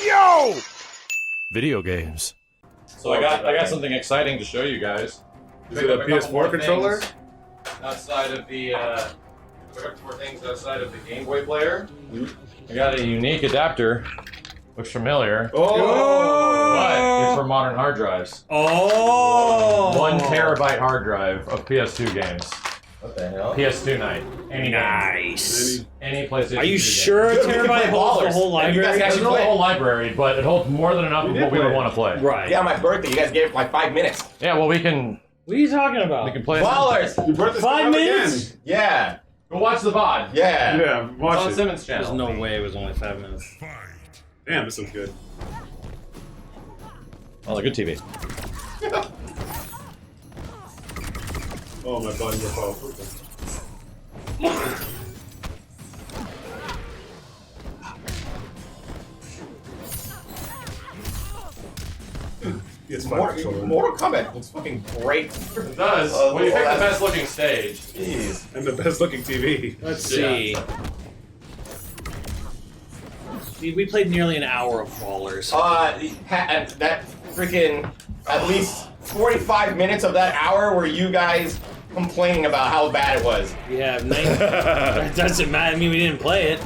Yo! Video games. So I got something exciting to show you guys. Is it a PS4 controller? Outside of the four things outside of the Game Boy player. I got a unique adapter. Looks familiar. Oh! But it's for modern hard drives. Oh! 1 terabyte hard drive of PS2 games. What the hell? PS2 night. Any Nice. Any PlayStation. Are you 2 sure a Dude, we can terabyte play holds the Ballers. whole And you guys library? can It doesn't hold the whole library, but it holds more than enough of what we would want to play. Right. Yeah, on my birthday, you guys gave it for like 5 minutes. Yeah, well we can What are you talking about? play. Ballers! Your birthday's 5 coming up minutes? again. Yeah. Go watch the VOD. Yeah. Yeah, It's watch on it. Simmons' There's channel. no way it was only 5 minutes. Damn, this is good. Oh, a good TV. Oh, my buttons are powerful. Mortal Kombat looks fucking great. It does. Well, you picked the best looking stage. Jeez. And the best looking TV. Let's see. We played nearly an hour of Ballers. That freaking at least 45 minutes of that hour were you guys complaining about how bad it was. We have 9. That doesn't matter. I mean, we didn't play it.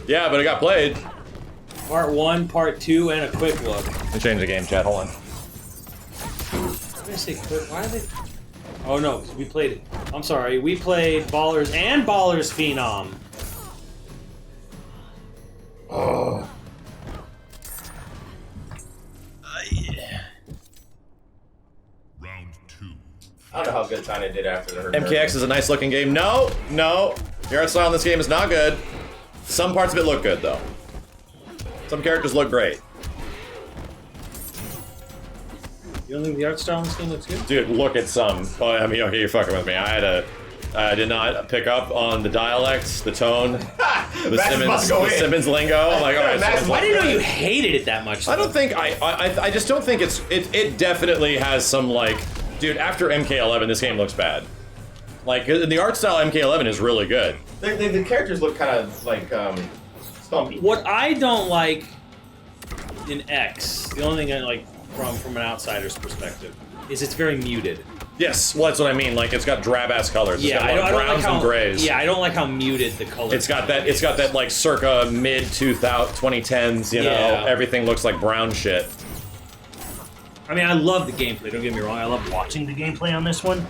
Yeah, but it got played. Part 1, Part 2, and a quick look. Let me change the game, chat. Hold on. Did I say quick? Why are they? Oh no, we played it. I'm sorry. We played Ballers and Ballers Phenom. Oh. Yeah. Round 2. I don't know how good China did after the MKX is a nice looking game. No, the art style in this game is not good. Some parts of it look good though. Some characters look great. You don't think the art style in this game looks good? Dude, look at some. Oh, I mean, okay, you're fucking with me. I did not pick up on the dialects, the tone, the Simmons lingo. I'm like, all right. Simmons I didn't know you lingo. hated it that much. I don't think I just don't think it definitely has some like, dude. After MK11, this game looks bad. Like the art style of MK11 is really good. The characters look kind of like stumpy. What I don't like in X, the only thing I like from an outsider's perspective, is it's very muted. Yes, well that's what I mean. Like it's got drab ass colors. It's Yeah, got a lot of browns and grays. Yeah, I don't like how muted the colors. It's got that like circa mid 2010s. You know, Yeah. everything looks like brown shit. I mean, I love the gameplay. Don't get me wrong. I love watching the gameplay on this one.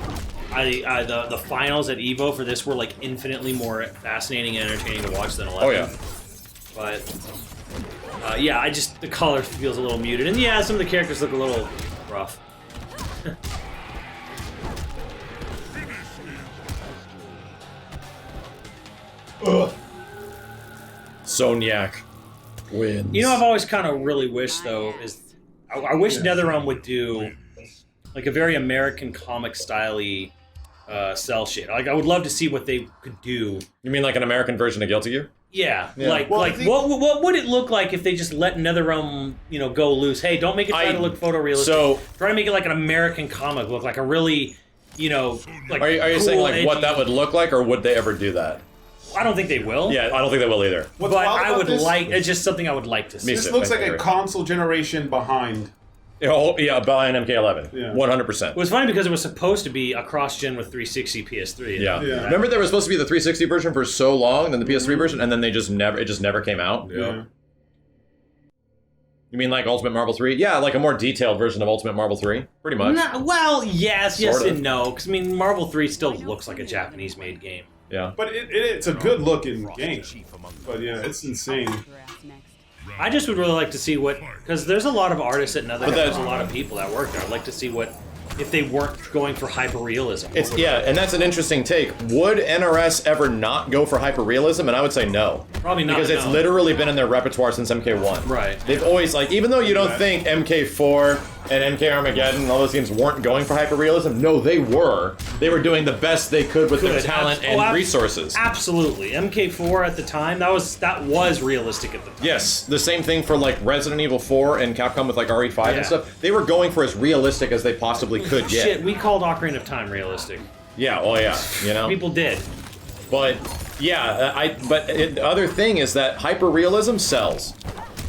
The finals at Evo for this were like infinitely more fascinating and entertaining to watch than 11. Oh yeah. But yeah, the color feels a little muted, and yeah, some of the characters look a little rough. Soniac wins. You know, I've always kind of really wished though is I wish NetherRealm would do like a very American comic style-y cell shade. Like, I would love to see what they could do. You mean like an American version of Guilty Gear? Yeah, Yeah. like Well, what would it look like if they just let NetherRealm, you know, go loose? Hey, don't make it try to look photorealistic. So try to make it like an American comic look, like a really, you know, like. are you cool, saying like edgy. what that would look like, or would they ever do that? I don't think they will. Yeah, I don't think they will either. What's But wild I about would this? like. It's just something I would like to see. Me This too. looks I like a agree. console generation behind. Oh yeah, buy an MK11. Yeah. 100%. It was funny because it was supposed to be a cross-gen with 360 PS3. Yeah. Yeah. Remember there was supposed to be the 360 version for so long, then the PS3 version, and then it just never came out? Yeah. You mean like Ultimate Marvel 3? Yeah, like a more detailed version of Ultimate Marvel 3. Pretty much. Well, yes Sort of. and no. Because I mean, Marvel 3 still looks like a Japanese-made game. Yeah. But it's a good looking game. But yeah, it's insane. I just would really like to see what, because there's a lot of artists at NetherRealm. But There's a lot of people that work there. I'd like to see what, if they weren't going for hyper-realism. It's and that's an interesting take. Would NRS ever not go for hyperrealism? And I would say no. Probably not. Because it's no. literally been in their repertoire since MK1. Right. They've always, like, even though you don't think MK4 and MK Armageddon and all those games weren't going for hyperrealism, no, they were. They were doing the best they could with their talent and resources. Absolutely. MK4 at the time, that was realistic at the time. Yes, the same thing for like Resident Evil 4 and Capcom with like RE5 and Yeah. stuff. They were going for as realistic as they possibly could get. Shit, we called Ocarina of Time realistic. Yeah, oh yeah, you know. People did. But yeah, the other thing is that hyperrealism sells.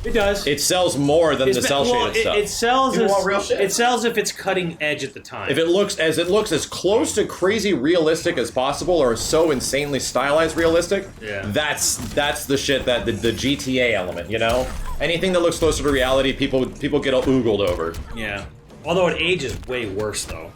It does. it sells more than the cell shaded stuff. It sells People as want real shit. It sells if it's cutting edge at the time. If it looks as close to crazy realistic as possible, or so insanely stylized realistic, Yeah. that's the shit that the GTA element, you know? Anything that looks closer to reality, people get oogled over. Yeah. Although it ages way worse though.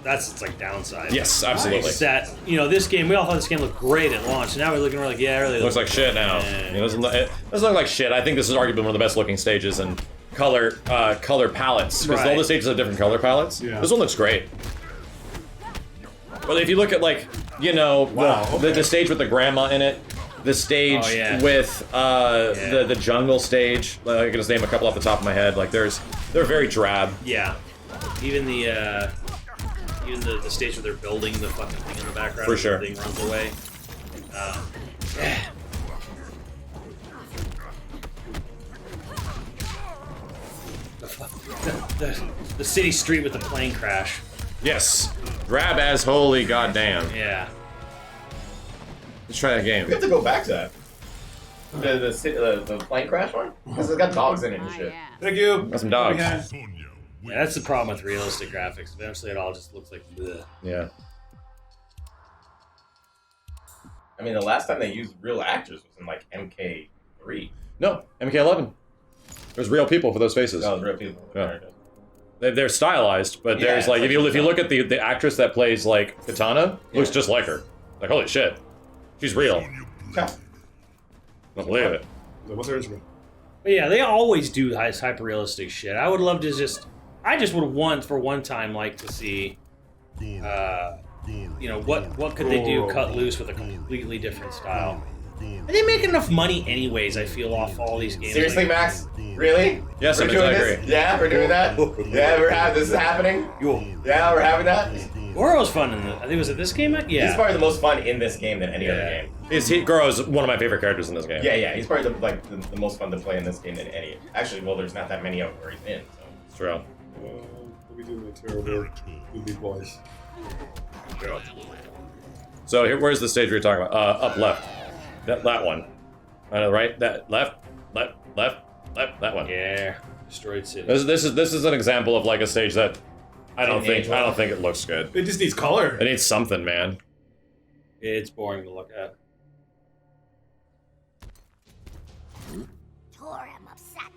That's its like downside. Yes, absolutely. It's that this game, we all thought this game looked great at launch, and now we're looking, we're like, yeah, it really It looks like shit now. Yeah. It doesn't look like shit. I think this is arguably one of the best looking stages and color palettes, because all Right. the stages have different color palettes. Yeah. This one looks great. Well, if you look at the stage with the grandma in it, the stage Oh, yeah. with the jungle stage, I can just name a couple off the top of my head. Like they're very drab. Yeah. Even the stage where they're building the fucking thing in the background. For and sure. The thing runs away. The city street with the plane crash. Yes, drab as holy goddamn. Yeah. Let's try that game. We have to go back to that. The plane crash one? Because it's got dogs in it and shit. Thank you. Got some dogs. Okay. Yeah, that's the problem with realistic graphics. Eventually, it all just looks like bleh. Yeah. I mean, the last time they used real actors was in like MK3. No, MK11. There's real people for those faces. That was real people. Yeah. They're stylized, but Yeah, there's it's like like if you look at the actress that plays like Katana, looks just like her. Like holy shit, she's real. Yeah. Don't believe it. What's her Instagram? But yeah, they always do hyper realistic shit. I would love to I just would want for one time like to see, what could they do cut loose with a completely different style. And they make enough money anyways. I feel off all these games. Seriously, like, Max? Really? Yes, we're I doing agree. this? Yeah, we're doing that? Yeah, this is happening? Yeah, we're having that? Goro was fun in I think was it this game? Yeah. He's probably the most fun in this game than any other game. Goro's one of my favorite characters in this game. Yeah, he's probably the most fun to play in this game than any. Actually, well, there's not that many of them where he's in, so. It's true. Let me do my terrible movie voice. So where's the stage we were talking about? Up left. That one. Right. That left. That one. Yeah. Destroyed City. This is an example of like a stage that I don't think it looks good. It just needs color. It needs something, man. It's boring to look at. Tor, I'm upset.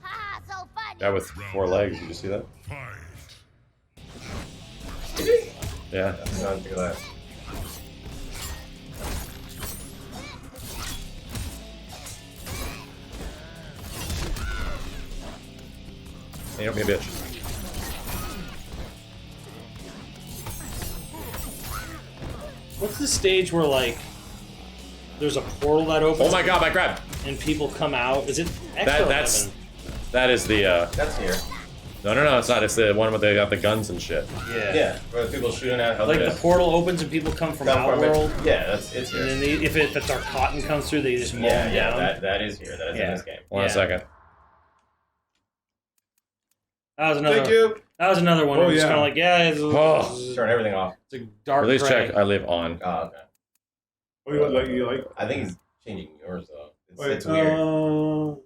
Ha, so funny. Guy with 4 legs. Did you see that? Yeah. Look at that. Hey, don't be a bitch. What's the stage where like there's a portal that opens? Oh my god, my grab. And people come out. Is it X or 11? That is the That's here. No, it's not. It's the one where they got the guns and shit. Yeah. Yeah, where the people shooting at Like the portal opens and people come from Outworld. Yeah, it's here. And then if it's our cotton comes through, they just mow them down. that is here. That is in this game. One second. That was another. Thank you. That was another one. Oh, Where it's yeah. kind of like, it's Turn everything off. a dark Release gray. check. I leave on. Oh, okay. Oh, you like? I think he's changing yours though. Wait, It's weird.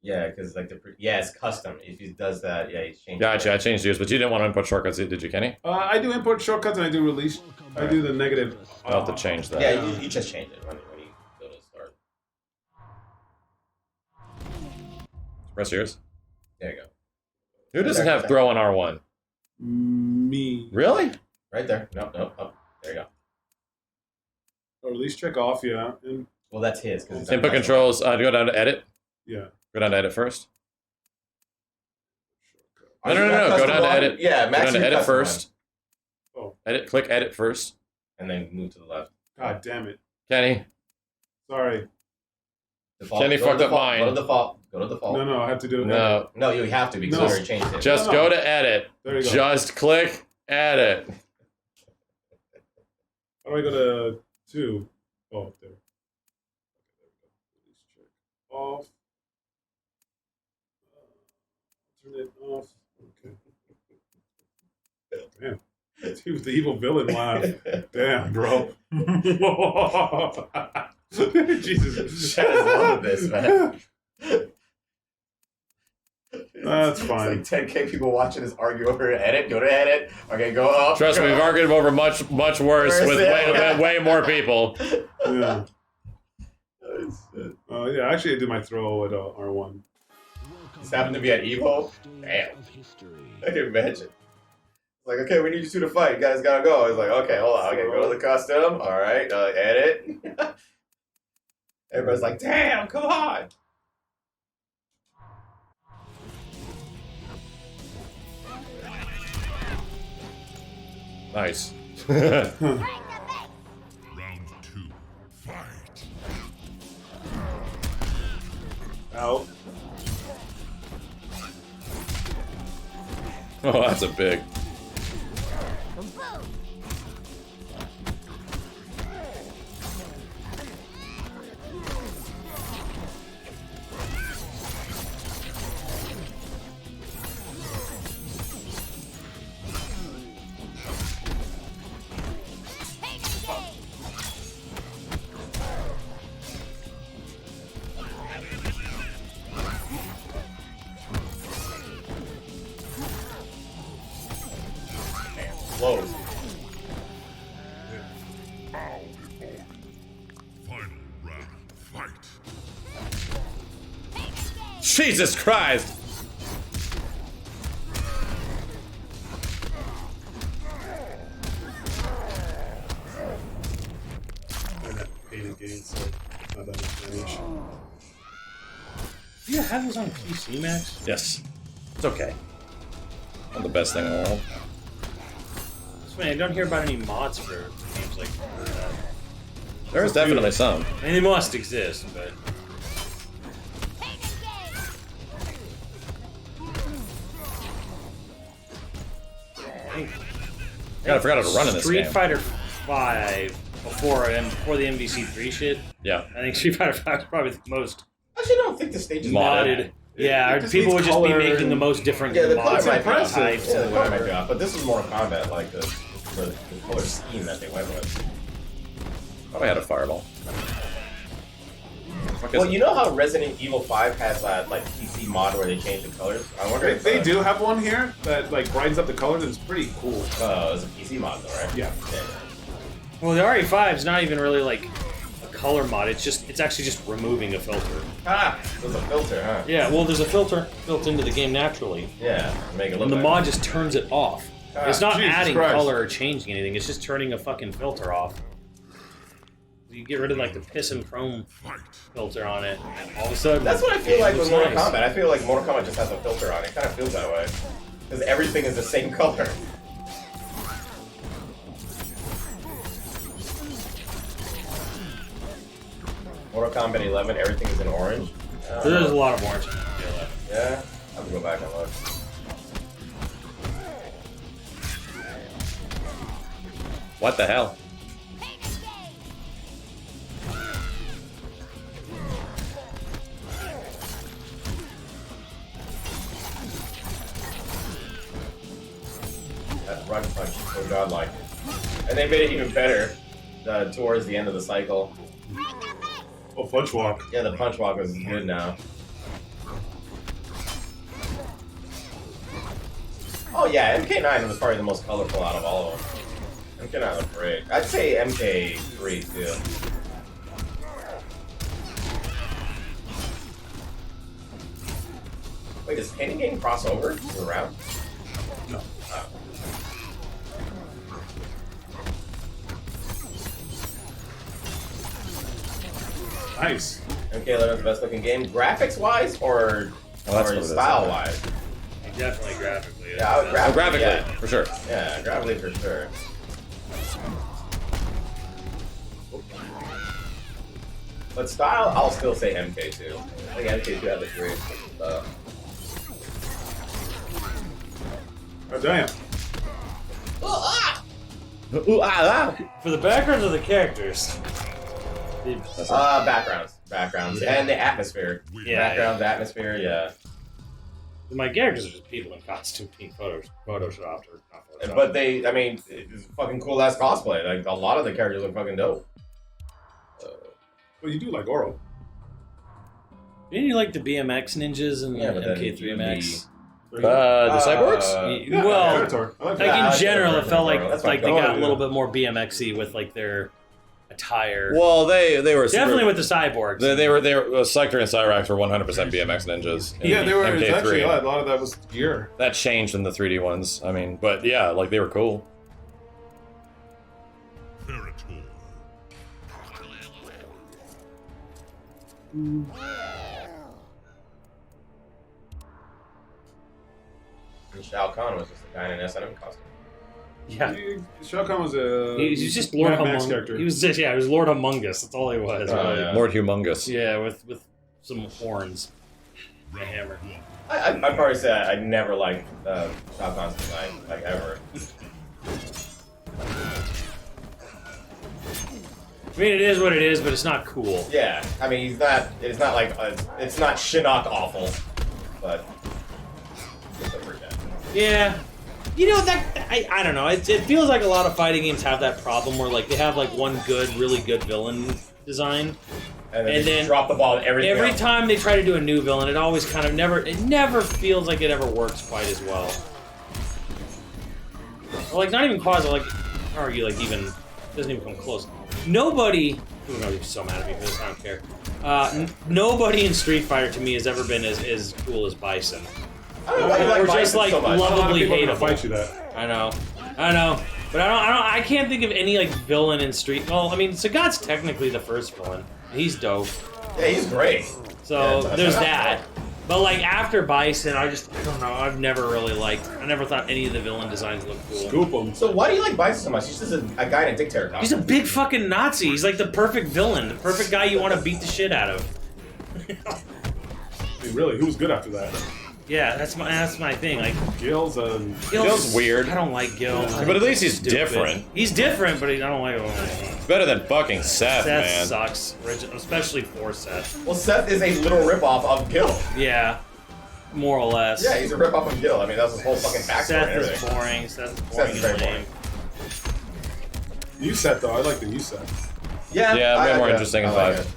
Yeah, because like it's custom. If he does that, yeah, he's changing. Gotcha. I changed yours, but you didn't want to input shortcuts, did you, Kenny? I do import shortcuts and I do release. I do the negative. I'll have to change that. Yeah, you just change it when you go to start. Press yours. There you go. Who doesn't have throw on R1? Me. Really? Right there. Nope. Oh, there you go. Oh, release check off, yeah. And Well, that's his. Cause Input controls. Go down to edit. yeah. Go down to edit first. Are No. you not Go custom down to one? edit. Yeah, Go Max, down to you edit custom first. Oh, Click edit first. one. And then move to the left. god damn it. Kenny. Sorry. Default. Kenny Go to fucked up default. mine. Go to default. Go to default. No, I have to do it. No. No, you have to because No. you already changed it. Just No. go to edit. There you go. Just click edit. How do I go to 2? Oh, there. Release check off. Turn it off. Okay. Damn. Dude, the evil villain laugh. Damn, bro. Jesus. Chad is loving this, man. That's fine. It's like 10K people watching us argue over edit. Go to edit. Okay, go up. Trust me, we've argued over much worse with way more people. Yeah. Yeah, actually, I did my throw at R1. Just happened to be at Evo. Damn. I can imagine. Like, okay, we need you two to fight. You guys gotta go. I was like, okay, hold on. Okay, go to the custom. All right, edit. Everybody's like, damn, come on. Nice. Round 2, fight. Out. Oh, that's a big. Close. Final round, fight. Jesus Christ! And that painted game, so not that much damage. Do you have this on PC, Max? Yes. It's okay. Not the best thing in the world. Man, I don't hear about any mods for games like that. There is definitely some. I mean, they must exist, but... God, I forgot how to run in this Street game. Fighter 5 before the MVC3 shit. Yeah. I think Street Fighter 5 is probably the most Actually, I don't think the stage is Modded. Yeah, It just people would needs just be color making the and- most different Yeah, the mods. color might be impressive. off. Yeah, the color might be off. But this is more Kombat, like the color scheme that they went with. Oh, I had a fireball. Well, you know how Resident Evil 5 has that like PC mod where they change the colors? I wonder if They do have one here that like brightens up the colors and it's pretty cool. It's a PC mod though, right? Yeah. Well, the RE5 is not even really like a color mod. It's actually just removing a filter. Ah, there's a filter, huh? Yeah, well, there's a filter built into the game naturally, Yeah, make it look and the like mod just turns it off. Ah, It's not Jesus adding Christ. color or changing anything. It's just turning a fucking filter off. You get rid of like the piss and chrome filter on it, and all of a sudden That's what I feel it like looks with Mortal nice. Kombat. I feel like Mortal Kombat just has a filter on it. It kind of feels that way. Because everything is the same color. Mortal Kombat 11, everything is in orange. There's a lot of orange. Yeah, I have to go back and look. What the hell? That run punch is so godlike. And they made it even better towards the end of the cycle. Oh, punch walk. Yeah, the punch walk is good now. Oh yeah, MK9 was probably the most colorful out of all of them. MK9 looked great. I'd say MK3 too. Wait, does painting game cross over to the round? No. Oh. Nice. MK11's the best looking game, graphics wise or, Oh, that's what it is. style wise? Definitely graphically. Yeah, I would Graphically, yeah. for sure. Yeah, graphically for sure. But style, I'll still say MK2. I think MK2 had the greatest stuff. Oh, damn. Ooh, ah, For the backgrounds of the characters. Backgrounds. And the atmosphere. Yeah, Backgrounds, atmosphere, yeah. My characters are just people in costume being photoshopped or not photoshopped. But I mean, it's fucking cool ass cosplay. Like a lot of the characters are fucking dope. Well, you do like Oro. Didn't you like the BMX ninjas and Yeah, but then MK3MX? The Cyborgs? Well, Predator. I like like that. in general, it felt like That's they fine. got a yeah. little bit more BMXy with like their attire. Well, they were Definitely super, with the cyborgs. they were Sector and Cyrax were 100% BMX ninjas. Yeah, they were. MK3. Actually, a lot of that was gear. That changed in the 3D ones. I mean, but yeah, like they were cool. Territory. And Shao Kahn was just a guy in an S&M costume. yeah. Shao Kahn was a. He's just Lord Mad Max Humongous. character. He was just, yeah, he was Lord Humongous. That's all he was. Oh, really. yeah. Lord Humongous. Yeah, with some horns. A hammer. I'd probably say I never liked Shao Kahn's design, like ever. I mean, it is what it is, but it's not cool. Yeah, I mean, he's not. It's not like it's not Shinnok awful, but it's a pretty bad. Yeah. You know, I don't know. It feels like a lot of fighting games have that problem where like they have like one good, really good villain design. And And they then drop the ball at everything. Every else. time they try to do a new villain, it always kind of never feels like it ever works quite as well. Or like not even quasi, like argue like even doesn't even come close. Nobody, I'm gonna be so mad at me for this. I don't care. Nobody in Street Fighter to me has ever been as cool as Bison. I don't know why you like Or just Bison like so much. A lot of lovably people are gonna hateable. fight you that. I know, but I can't think of any like villain in Street. Well, I mean, Sagat's technically the first villain. He's dope. Yeah, he's great. So Yeah, there's that's that. not But like after Bison, I don't know. I've never really liked. I never thought any of the villain designs looked cool. Scoop them. So why do you like Bison so much? He's just a guy in a dictator costume. He's a big fucking Nazi. He's like the perfect villain, the perfect guy you want to beat the shit out of. I mean, really, who's good after that? Yeah, that's my thing. Like Gills and Gil's weird. I don't like Gil. But at least he's Stupid. different. He's different, but I don't like him. It's better than fucking Seth, Seth man. sucks, especially for Seth. Well, Seth is a literal ripoff of Gil. Yeah, more or less. Yeah, he's a ripoff of Gil. I mean, that's his whole fucking backstory Seth and is everything. boring. Seth is boring Seth is and very lame. you set though. I like the you set. Yeah, Yeah, way I more like interesting it. in I like 5. it.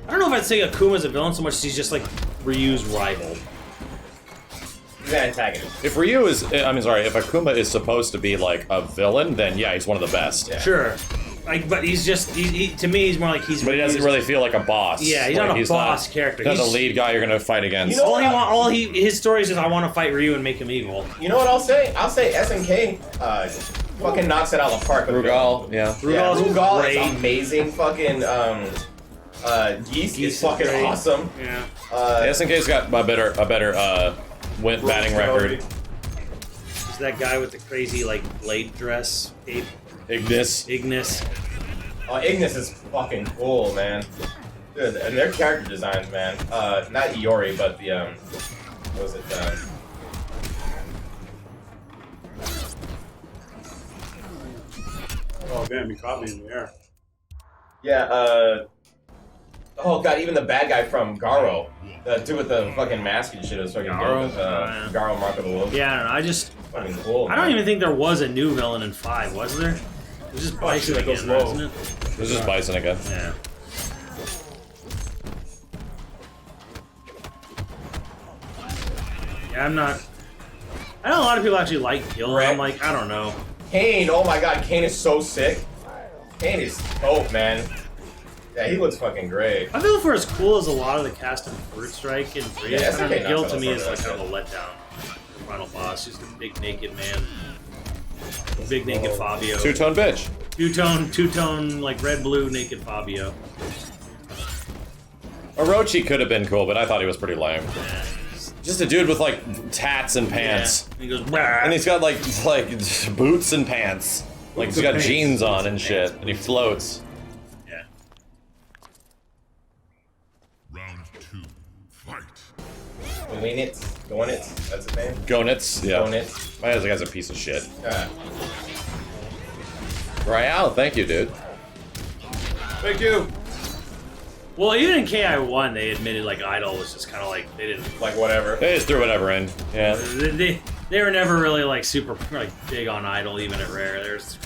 I don't know if I'd say Akuma's a villain so much as he's just like Ryu's rival. He's an antagonist. If Ryu is, if Akuma is supposed to be like a villain, then yeah, he's one of the best. Yeah. Sure. Like, but he's just, to me, he's more like he's. But he doesn't really feel like a boss. Yeah, he's Like, not a boss character. He's not He's- the lead guy you're gonna fight against. You know- His story is just I want to fight Ryu and make him evil. You know what I'll say? I'll say SNK fucking knocks it out of the park. with Rugal, yeah. Yeah, Rugal's Rugal great. is amazing. Fucking Geese Geese is fucking is great. awesome. Yeah. SNK's got a better batting record. He's that guy with the crazy like blade dress, cape, Ignis. Ignis. Ignis is fucking cool, man. Dude, and their character designs, man. Not Iori, but the what was it? Oh damn, you caught me in the air. Yeah. Oh god, even the bad guy from Garo, the dude with the fucking mask and shit, was fucking Garo? good. Yeah. Garo, Mark of the Wolf. Yeah, I don't know. I just, Fucking cool. I don't even think there was a new villain in 5, was there? It was just Bison shit, that goes again, low. wasn't it? This is Bison again. Yeah. Yeah, I'm not. I know a lot of people actually like Gil. And I'm like, I don't know. Kane, oh my god, Kane is so sick. Kane is dope, man. Yeah, he looks fucking great. I feel for as cool as a lot of the cast in Fruit Strike and 3, Yeah, kind SNK of Gil knocks to it me out is for like that kind of a letdown. The final boss, just a big naked man. Big naked Fabio. Two-tone bitch. Two-tone, like red-blue naked Fabio. Orochi could have been cool, but I thought he was pretty lame. Yeah. Just a dude with like tats and pants. Yeah. He goes, "Bah." And he's got like boots and pants. Like he's got Pants. jeans on and shit, and he floats. Yeah. Round 2. Fight. Going it. That's his name. Gonitz, yeah. Gonitz. My guy's a piece of shit. Yeah. Royale, thank you, dude. Thank you. Well, even in KI1, they admitted like Idol was just kind of like they didn't Like whatever. They just threw whatever in. Yeah. they were never really like super like big on Idol even at Rare. There's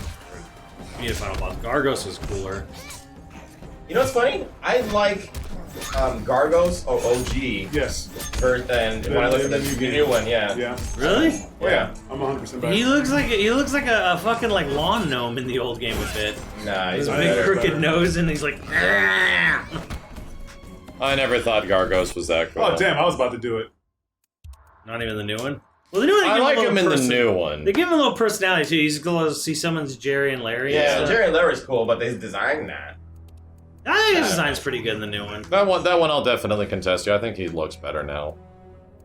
a final boss. Gargos was cooler. You know what's funny? I like Gargos or OG Yes. first than when I listen to the new one. Yeah. Yeah. Really? Oh, yeah. I'm 100% back. He looks like a fucking like lawn gnome in the old game a bit. Nah, he's His better, big crooked better. nose and he's like. I never thought Gargos was that cool. Oh, damn. I was about to do it. Not even the new one. Well, the new one. They I give like a him little in the new one. They give him a little personality too. He's he summons Jerry and Larry. and Yeah, stuff. Jerry and Larry's cool, but his design, nah. I think his design's pretty good in the new one. That one I'll definitely contest you. I think he looks better now.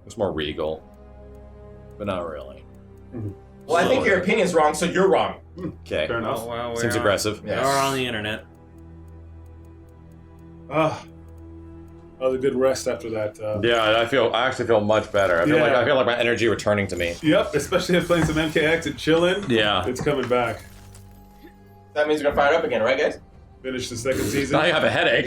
Looks more regal. But not really. Well, I think your opinion's wrong, so you're wrong. Okay. Fair enough. Oh, well, Seems aggressive. We are on the internet. A good rest after that. Yeah, I actually feel much better. I feel like my energy returning to me. Yep, especially if playing some MKX and chilling. Yeah. It's coming back. That means we're gonna fire it up again, right, guys? Finish the second season. Now you have a headache.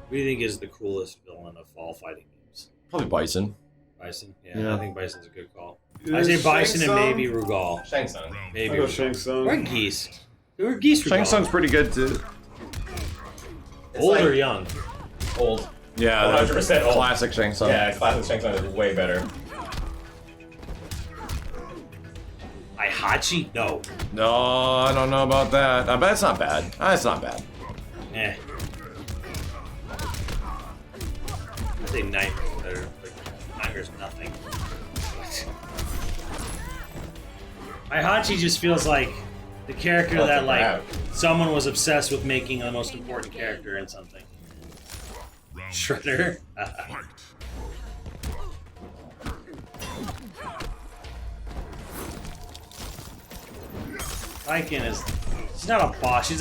What do you think is the coolest villain of fall fighting games? Probably Bison. Bison? Yeah. I think Bison's a good call. I There's say Bison Shang and Tsung. maybe Rugal. Shang Tsung. I'll Maybe go Rugal. Shang Tsung. Or Geese. Who are Geese Rugal? Shang Tsung's pretty good too. It's Old like or young? Old. Yeah, 100% old. classic Shang Tsung. Yeah, classic Shang Tsung is way better. Hachi? No. No, I don't know about that. But it's not bad. It's not bad. Eh. I say Nightmare's better. Like, Nightmare's nothing. Hachi just feels like the character That's that a like crap. someone was obsessed with making the most important character in something. Shredder. Fight. Lycan is. She's not a boss. She's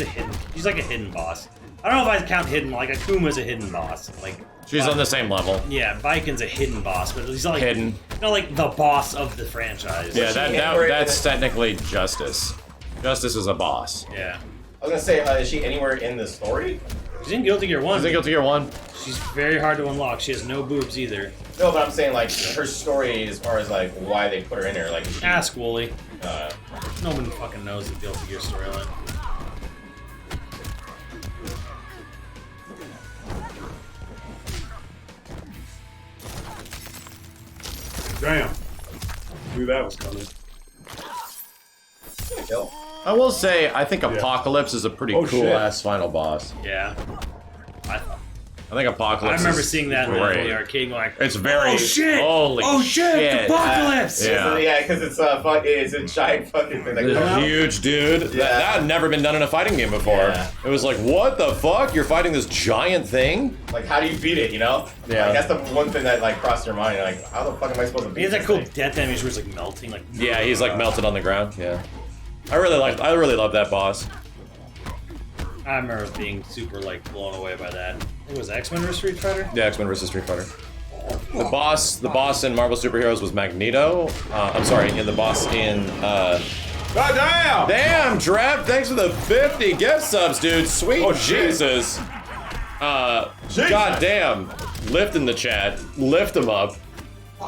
like a hidden boss. I don't know if I count hidden. Like Akuma's a hidden boss. Like She's on the same level. yeah, Vikin's a hidden boss, but he's not like Hidden. Not like the boss of the franchise. Yeah, she anywhere in that's the- technically Justice. Justice is a boss. Yeah. I was gonna say, is she anywhere in the story? She's in Guilty Gear 1. Is it Guilty Gear 1? She's very hard to unlock. She has no boobs either. No, but I'm saying like her story as far as like why they put her in there. Like, is she, Ask Wooly. uh, No one fucking knows the Guilty Gear storyline. Damn. Knew that was coming. kill. I will say, I think Apocalypse is a pretty Oh, cool shit. ass final boss. Yeah. I think Apocalypse. I remember is seeing that in the great. arcade going like, It's very. oh shit! Holy oh shit! Apocalypse! Yeah. Yeah, because it's a giant fucking thing. That It's comes a out. huge dude. That had never been done in a fighting game before. Yeah. It was like, what the fuck? You're fighting this giant thing? Like, how do you beat it? You know? Yeah. Like, that's the one thing that like crossed your mind. You're like, how the fuck am I supposed to beat He has this that cool thing? death animation where he's like melting, like Yeah, he's like melted on the ground. Yeah. I really love that boss. I remember being super like blown away by that. It was X-Men vs Street Fighter. Yeah, X-Men vs Street Fighter. The boss in Marvel Superheroes was Magneto. I'm sorry, the boss in God damn! Damn, Trev, thanks for the 50 gift subs, dude. Sweet Oh, shit. Jesus. God damn. Lift in the chat. Lift him up.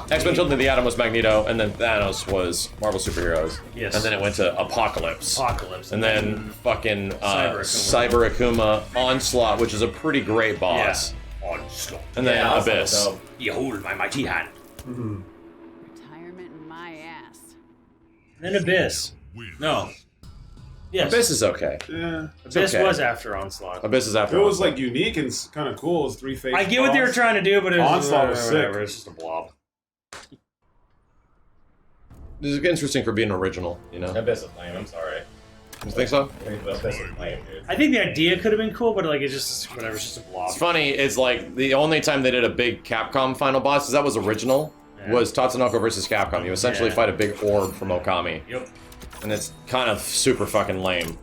X-Men Children of the Atom was Magneto, and then Thanos was Marvel Superheroes. Yes. And then it went to Apocalypse. Apocalypse. And then fucking Cyber Cyber Akuma Onslaught, which is a pretty great boss. Onslaught. And then Yeah, Abyss. awesome, so- Behold my mighty hand. Retirement in my ass. And then Abyss. No. Yes. Abyss is okay. Yeah. Abyss okay. was after Onslaught. Abyss is after It was Onslaught. like unique and kind of cool. It was 3 phases. I get what they were trying to do, but it was Onslaught was whatever. sick. It's just a blob. This is interesting for being original, you know? Abyss is lame. I'm sorry. You think so? Abyss is lame, dude. I think the idea could have been cool, but like it's just whatever. It's just a blob. It's funny, it's like the only time they did a big Capcom final boss, because that was original, Yeah. was Tatsunoko versus Capcom. You essentially Yeah. fight a big orb from Okami, Yep. and it's kind of super fucking lame.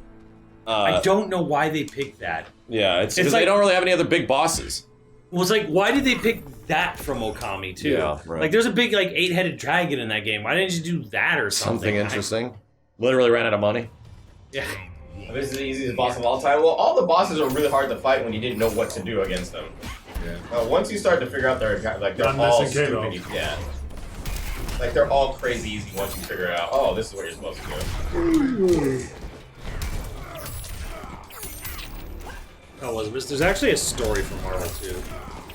I don't know why they picked that. Yeah, it's It's because like- they don't really have any other big bosses. It was like, why did they pick that from Okami too? Yeah, right. Like, there's a big like 8-headed dragon in that game. Why didn't you do that or something? Something interesting. Literally ran out of money. Yeah. This is the easiest boss of all time. Well, all the bosses are really hard to fight when you didn't know what to do against them. Yeah. Once you start to figure out they're Not all missing K, though. stupid. Yeah. Like they're all crazy easy once you figure out. Oh, this is what you're supposed to do. Oh, was this? There's actually a story from Marvel too.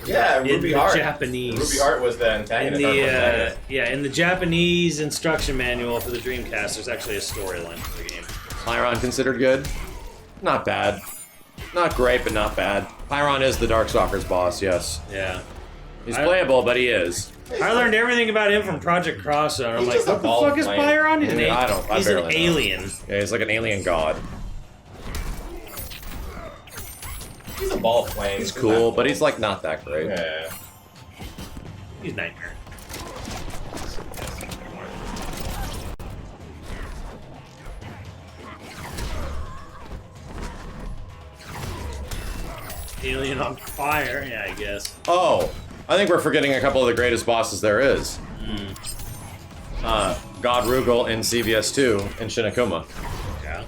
Yeah, In Ruby the Heart. Japanese. Ruby Heart was the In antagonist. the yeah, in the Japanese instruction manual for the Dreamcast, there's actually a storyline for the game. Pyron considered good? Not bad. Not great, but not bad. Pyron is the Darkstalker's boss, yes. Yeah. He's playable, but he is. I learned everything about him from Project Crossover. I'm He's like, just a what the ball fuck is playing. Pyron? He's I he's an barely know. alien. Yeah, he's like an alien god. He's a ball playing. He's cool, but he's like not that great. Yeah. He's Nightmare. Alien on fire, yeah, I guess. Oh, I think we're forgetting a couple of the greatest bosses there is. God Rugal in CVS2 and Shinakuma. Yeah.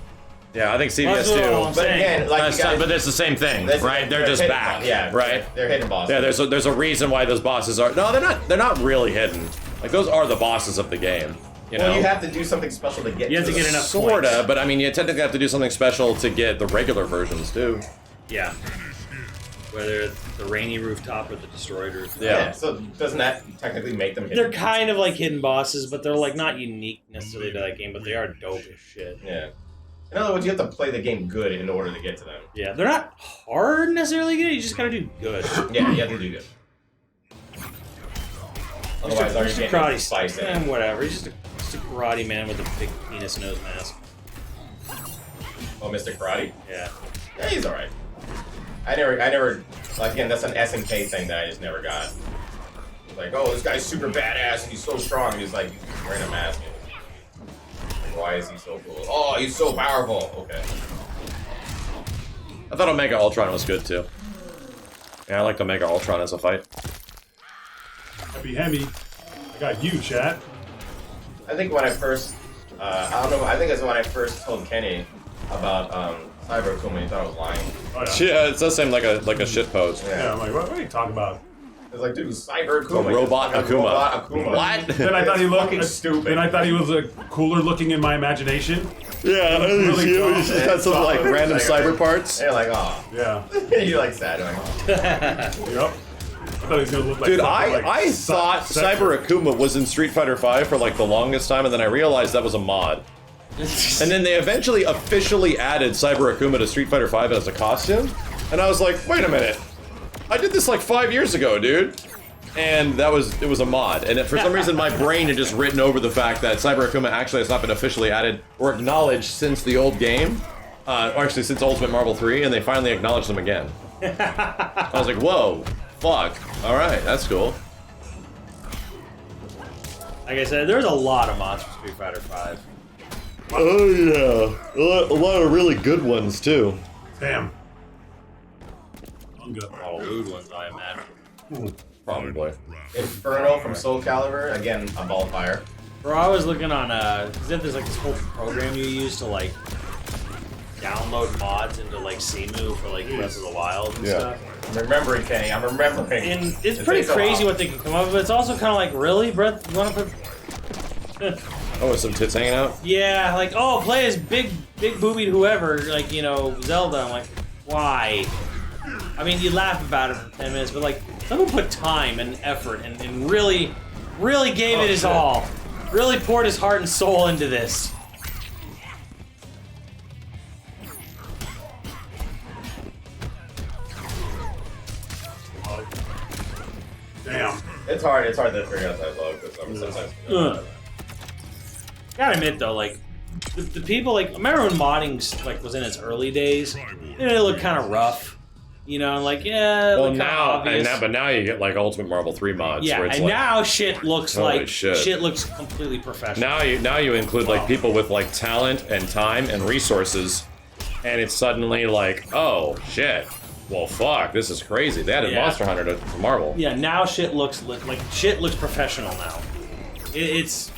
Yeah, I think Well, that's what I'm CVS2. But saying. again, like you guys, But it's the same thing, right? They're just hidden back, boss. Yeah, right? They're hidden bosses. Yeah, there's a reason why those bosses are. No, they're not. They're not really hidden. Like those are the bosses of the game. You know. Well, you have to do something special to get. You have to them. get enough Sorta, points. but I mean, you technically have to do something special to get the regular versions too. Yeah. Whether it's the rainy rooftop or the destroyed rooftop. Yeah. So doesn't that technically make them hidden? They're kind of like hidden bosses, but they're like not unique necessarily to that game, but they are dope as shit. Yeah. In other words, you have to play the game good in order to get to them. Yeah, they're not hard necessarily good, you just gotta do good. Yeah, you have to do good. Otherwise, are you He's a getting karate spice in it? whatever. He's just a karate man with a big penis nose mask. Oh, Mr. Karate? Yeah. Yeah, he's alright. I never, like, again, that's an SNK thing that I just never got. Like, oh, this guy's super badass and he's so strong. And he's like, he's wearing a mask. Like, why is he so cool? Oh, he's so powerful. Okay. I thought Omega Ultron was good too. Yeah, I liked Omega Ultron as a fight. Happy Hemi. I got you, chat. I think when I first, I don't know, I think it's when I first told Kenny about Cyber Akuma, he thought I was lying. Oh, yeah. Yeah, it does seem like a shit pose. Yeah, I'm like, what are you talking about? It's like, dude, Cyber Akuma. A robot Like a Akuma. robot Akuma. What? Then I thought he It's looked fucking stupid. Then I thought he was cooler looking in my imagination. Yeah, Really he dumb. just had some like random cyber parts. And you're like, oh. Yeah. You're like sad. You're like, oh. Yep. I thought he was gonna look like Dude, something like I thought Cyber Akuma was in Street Fighter V for like the longest time, and then I realized that was a mod. And then they eventually officially added Cyber Akuma to Street Fighter V as a costume, and I was like, wait a minute, I did this like 5 years ago, dude. And it was a mod, and for some reason my brain had just written over the fact that Cyber Akuma actually has not been officially added or acknowledged since the old game, or actually since Ultimate Marvel 3, and they finally acknowledged them again. I was like, whoa, fuck, alright, that's cool. Like I said, there's a lot of mods for Street Fighter V. Oh yeah, a lot of really good ones too. Damn. I'm good. A lot of lewd ones, I imagine. Probably. Inferno from Soul Calibur, again, a ball fire. Bro, I was looking on, there's like this whole program you use to like download mods into like Simu for like Breath of the Wild and Yeah. stuff. I'm remembering, Kenny, I'm remembering. And it's It pretty takes a crazy while. what they can come up with, but it's also kind of like, really, Breath, you wanna put... Oh, with some tits hanging out? Yeah, like, oh, play as big boobied whoever, like, you know, Zelda. I'm like, why? I mean, you laugh about it for 10 minutes, but like, someone put time and effort and really gave it his all. Really poured his heart and soul into this. Damn. It's hard to figure out that logo, because sometimes... Gotta admit though, like, the people, like, I remember when modding, like, was in its early days, it looked kind of rough. You know, like, yeah, Well, look now, obvious. but now you get like Ultimate Marvel 3 mods Yeah, where it's and like, now shit looks Holy like shit. looks completely professional. now you include like people with like talent and time and resources, and it's suddenly like, oh shit, well fuck, this is crazy. They added Yeah. Monster Hunter to Marvel. Yeah, now shit looks like shit looks professional now. It's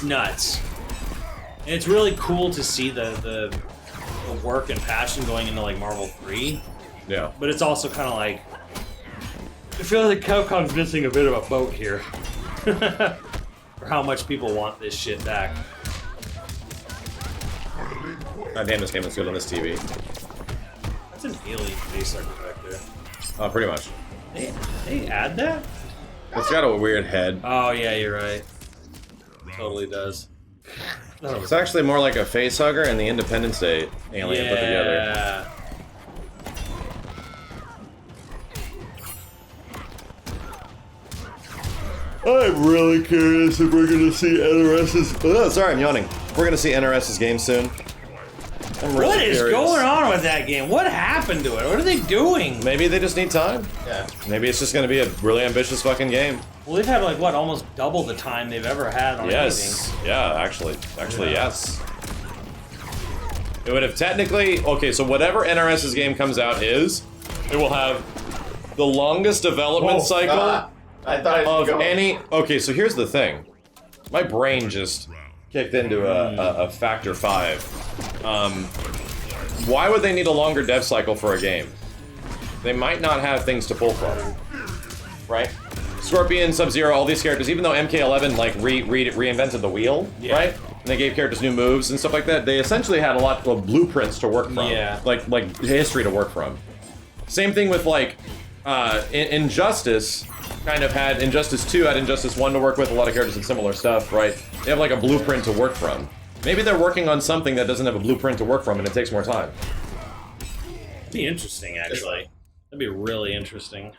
nuts. And it's really cool to see the the work and passion going into like Marvel 3, Yeah. but it's also kind of like I feel like Capcom's missing a bit of a boat here. For how much people want this shit back. God damn, this game looks good on this TV. That's an alien face architect there. Pretty much. They add that? It's got a weird head. Oh yeah, you're right. Totally does. It's actually more like a face hugger and the Independence Day alien put together. Yeah. I'm really curious if we're gonna see NRS's. Oh, sorry, I'm yawning. We're gonna see NRS's game soon. I'm really What is curious. going on with that game? What happened to it? What are they doing? Maybe they just need time. Yeah. Maybe it's just gonna be a really ambitious fucking game. Well, they've had like what, almost double the time they've ever had on Yes. anything. Yeah, actually, yes. It would have technically. Okay, so whatever NRS's game comes out is, it will have the longest development cycle. I thought I Of should go. any. Okay, so here's the thing. My brain just kicked into a factor 5. Why would they need a longer dev cycle for a game? They might not have things to pull from, right? Scorpion, Sub-Zero, all these characters, even though MK11 like reinvented the wheel, Yeah. right? And they gave characters new moves and stuff like that. They essentially had a lot of blueprints to work from, Yeah. like history to work from. Same thing with like Injustice. Kind of had Injustice 2 had Injustice 1 to work with, a lot of characters and similar stuff, right? They have like a blueprint to work from. Maybe they're working on something that doesn't have a blueprint to work from and it takes more time. It'd be interesting, actually. That'd be really interesting.